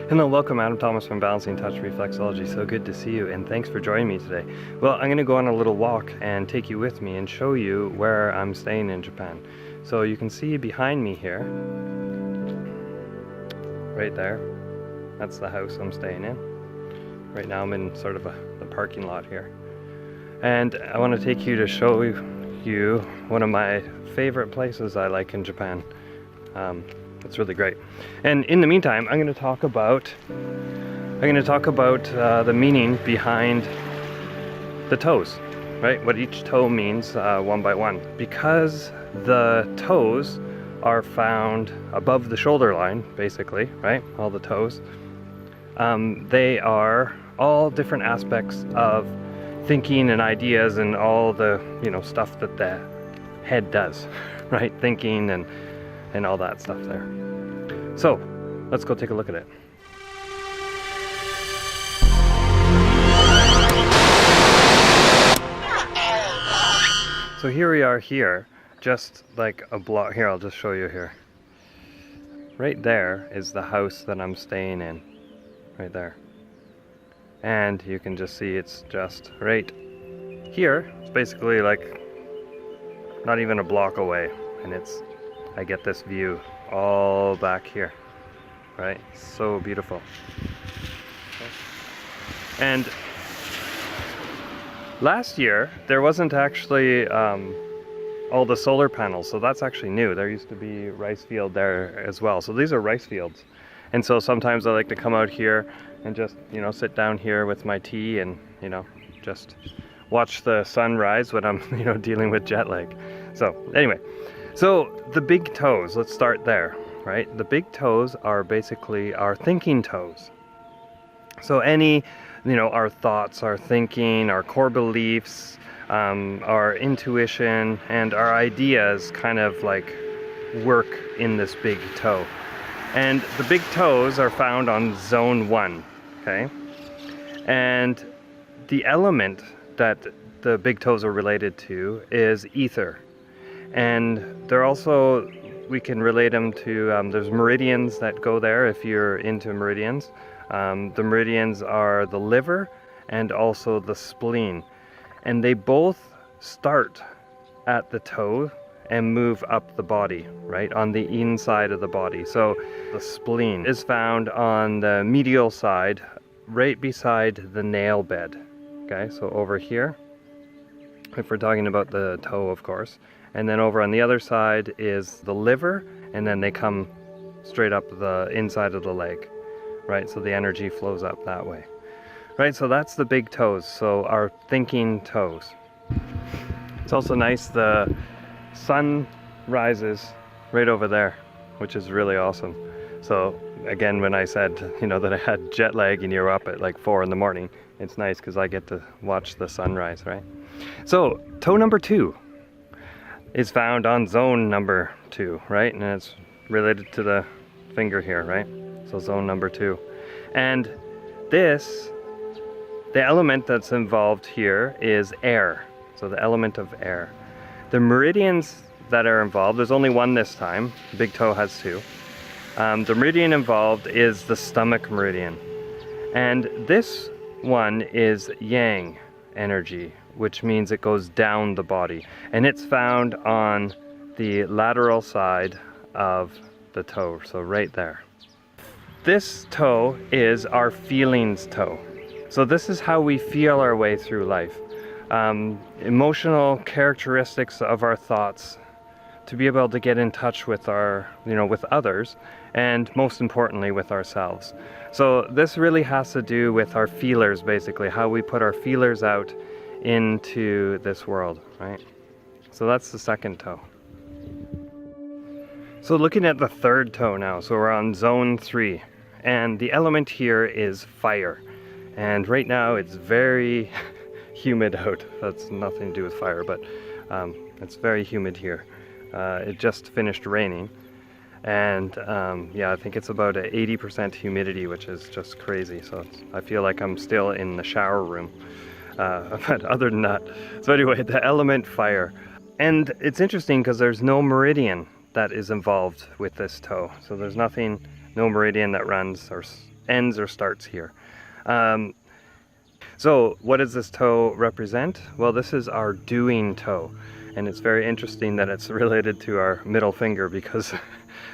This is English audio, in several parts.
Hello, welcome. Adam Thomas from Balancing Touch Reflexology. So good to see you, and thanks for joining me today. Well, I'm going to go on a little walk and take you with me and show you where I'm staying in Japan. So you can see behind me here, right there, that's the house I'm staying in. Right now I'm in sort of the parking lot here. And I want to take you to show you one of my favorite places I like in Japan. It's really great. And in the meantime, I'm going to talk about the meaning behind the toes, right? What each toe means one by one. Because the toes are found above the shoulder line, basically, right? All the toes. They are all different aspects of thinking and ideas and all the, stuff that the head does, right? Thinking and all that stuff there. So let's go take a look at it. So here we are here, just like a block. Here, I'll just show you here. Right there is the house that I'm staying in, right there. And you can just see it's just right here. It's basically like not even a block away, and I get this view all back here, right? So beautiful. And last year there wasn't actually all the solar panels, so that's actually new. There used to be rice field there as well. So these are rice fields, and so sometimes I like to come out here and just sit down here with my tea and just watch the sunrise when I'm dealing with jet lag. So anyway. So the big toes, let's start there, right? The big toes are basically our thinking toes. So any, our thoughts, our thinking, our core beliefs, our intuition, and our ideas kind of like work in this big toe. And the big toes are found on zone 1, okay? And the element that the big toes are related to is ether. And they're also, we can relate them to, there's meridians that go there if you're into meridians. The meridians are the liver and also the spleen. And they both start at the toe and move up the body, right, on the inside of the body. So the spleen is found on the medial side, right beside the nail bed. Okay, so over here, if we're talking about the toe, of course. And then over on the other side is the liver, and then they come straight up the inside of the leg, right? So the energy flows up that way, right? So that's the big toes, so our thinking toes. It's also nice, the sun rises right over there, which is really awesome. So again, when I said, that I had jet lag and you're up at like 4 in the morning, it's nice because I get to watch the sunrise, right? So toe number 2 is found on zone number 2, right? And it's related to the finger here, right? So zone number 2. And the element that's involved here is air. So the element of air. The meridians that are involved, there's only one this time. Big toe has 2. The meridian involved is the stomach meridian. And this one is yang energy, which means it goes down the body, and it's found on the lateral side of the toe, so right there. This toe is our feelings toe. So this is how we feel our way through life. Emotional characteristics of our thoughts, to be able to get in touch with with others, and most importantly with ourselves. So this really has to do with our feelers, basically, how we put our feelers out into this world, right? So that's the second toe. So looking at the third toe now, so we're on zone 3, and the element here is fire. And right now it's very humid out. That's nothing to do with fire, but it's very humid here. It just finished raining, and yeah, I think it's about 80% humidity, which is just crazy. So I feel like I'm still in the shower room. But other than that, so anyway, the element fire. And it's interesting because there's no meridian that is involved with this toe. So there's nothing, no meridian that runs or ends or starts here. So what does this toe represent? Well, this is our doing toe. And it's very interesting that it's related to our middle finger, because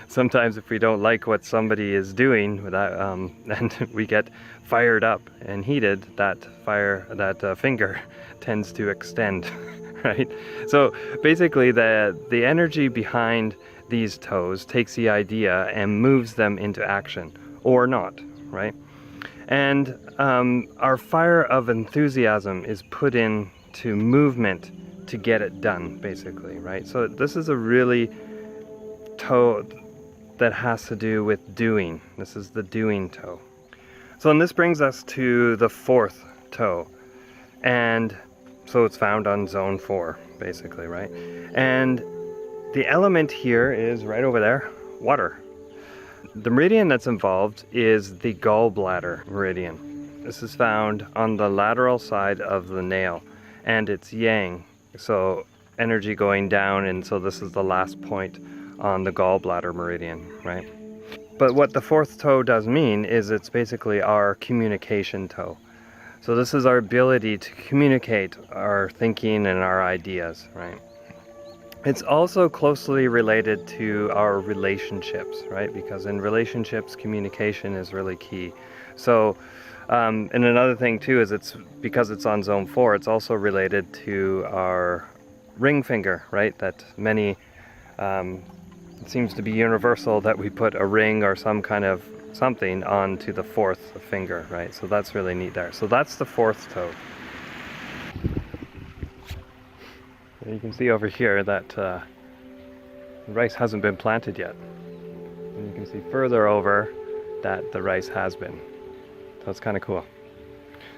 sometimes if we don't like what somebody is doing, and we get fired up and heated, that finger tends to extend, right? So basically the energy behind these toes takes the idea and moves them into action, or not, right? And our fire of enthusiasm is put into movement to get it done, basically, right? So this is a really toe that has to do with doing. This is the doing toe. So, and this brings us to the fourth toe. And so it's found on zone 4, basically, right? And the element here is right over there, water. The meridian that's involved is the gallbladder meridian. This is found on the lateral side of the nail, and it's yang. So energy going down, and so this is the last point on the gallbladder meridian, right? But what the fourth toe does mean is it's basically our communication toe. So this is our ability to communicate our thinking and our ideas, right? It's also closely related to our relationships, right? Because in relationships, communication is really key. So, and another thing too is because it's on zone 4, it's also related to our ring finger, right? That many, it seems to be universal that we put a ring or some kind of something onto the fourth finger, right? So that's really neat there. So that's the fourth toe. You can see over here that the rice hasn't been planted yet. And you can see further over that the rice has been. So it's kind of cool.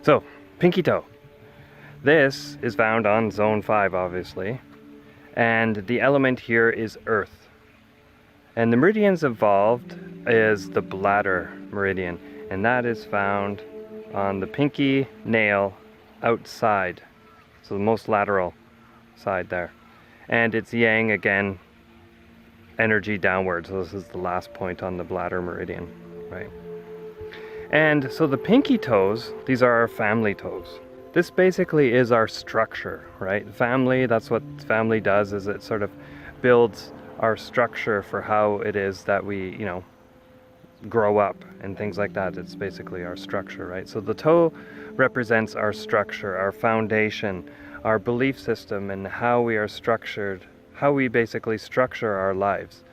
So, pinky toe. This is found on zone 5, obviously. And the element here is earth. And the meridians involved is the bladder meridian. And that is found on the pinky nail outside. So the most lateral side there. And it's yang again, energy downward. So this is the last point on the bladder meridian, right? And so the pinky toes, these are our family toes. This basically is our structure, right? Family, that's what family does, is it sort of builds our structure for how it is that we, grow up and things like that. It's basically our structure, right? So the toe represents our structure, our foundation, our belief system, and how we are structured, how we basically structure our lives.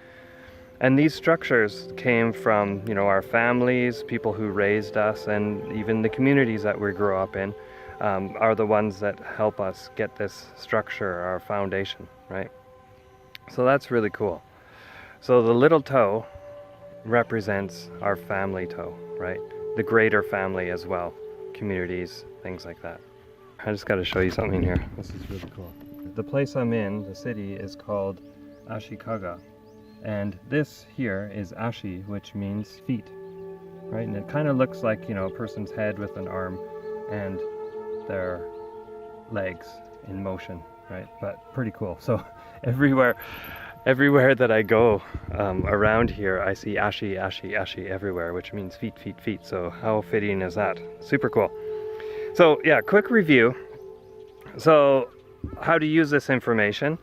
And these structures came from, our families, people who raised us, and even the communities that we grew up in are the ones that help us get this structure, our foundation, right? So that's really cool. So the little toe represents our family toe, right? The greater family as well, communities, things like that. I just got to show you something here. This is really cool. The place I'm in, the city, is called Ashikaga. And this here is Ashi, which means feet, right? And it kind of looks like, a person's head with an arm and their legs in motion, right? But pretty cool. So everywhere that I go around here, I see Ashi, Ashi, Ashi everywhere, which means feet, feet, feet. So how fitting is that? Super cool. So yeah, quick review. So how to use this information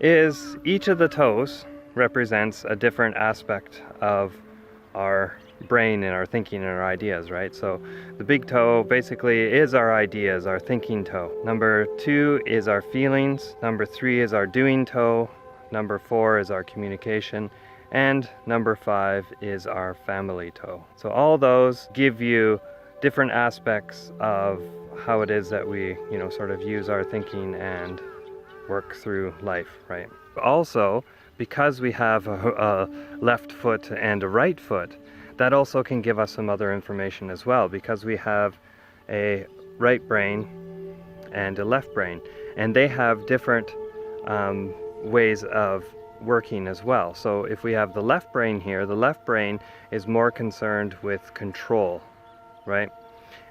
is each of the toes represents a different aspect of our brain and our thinking and our ideas, right? So the big toe basically is our ideas, our thinking toe. Number 2 is our feelings. Number 3 is our doing toe. Number 4 is our communication. And number 5 is our family toe. So all those give you different aspects of how it is that we, sort of use our thinking and work through life, right? Also, because we have a left foot and a right foot, that also can give us some other information as well, because we have a right brain and a left brain, and they have different ways of working as well. So if we have the left brain here, the left brain is more concerned with control, right?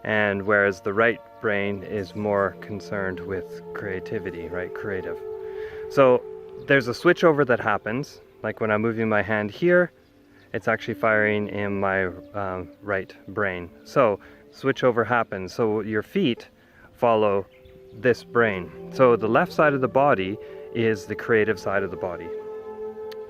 And whereas the right brain is more concerned with creativity, right? Creative. So there's a switchover that happens, like when I'm moving my hand here, it's actually firing in my right brain. So switchover happens. So your feet follow this brain. So the left side of the body is the creative side of the body,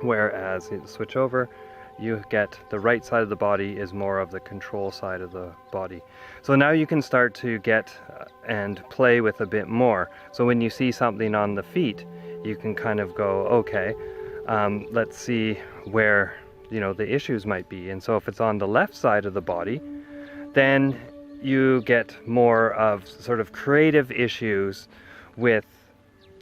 whereas you switch over, you get the right side of the body is more of the control side of the body. So now you can start to get and play with a bit more. So when you see something on the feet, you can kind of go, okay, let's see where, you know, the issues might be. And so if it's on the left side of the body, then you get more of sort of creative issues with,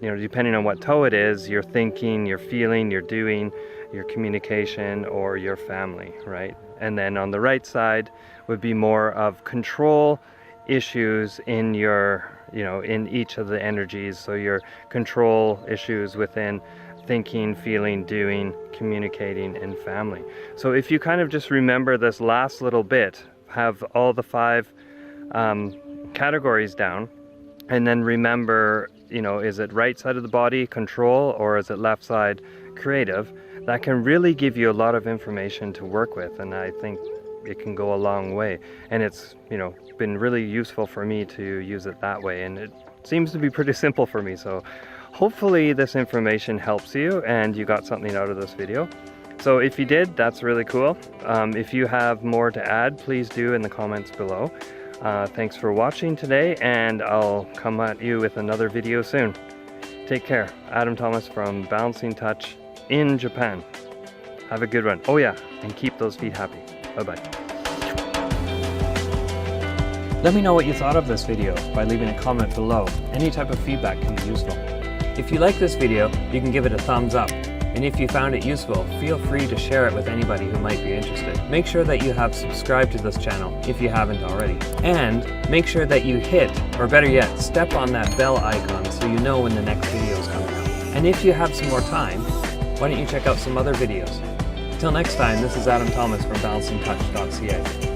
you know, depending on what toe it is, your thinking, your feeling, your doing, your communication, or your family, right? And then on the right side would be more of control issues in your, you know, in each of the energies. So your control issues within thinking, feeling, doing, communicating, and family. So if you kind of just remember this last little bit, have all the 5 categories down, and then remember, you know, is it right side of the body, control, or is it left side, creative? That can really give you a lot of information to work with, and I think it can go a long way. And it's, you know, been really useful for me to use it that way, and it seems to be pretty simple for me. So hopefully this information helps you and you got something out of this video. So if you did, that's really cool. If you have more to add, please do in the comments below. Thanks for watching today, and I'll come at you with another video soon. Take care. Adam Thomas from Balancing Touch in Japan. Have a good one. Oh yeah, and keep those feet happy. Bye-bye. Let me know what you thought of this video by leaving a comment below. Any type of feedback can be useful. If you like this video, you can give it a thumbs up. And if you found it useful, feel free to share it with anybody who might be interested. Make sure that you have subscribed to this channel if you haven't already. And make sure that you hit, or better yet, step on that bell icon so you know when the next video is coming out. And if you have some more time, why don't you check out some other videos. Till next time, this is Adam Thomas from balancingtouch.ca.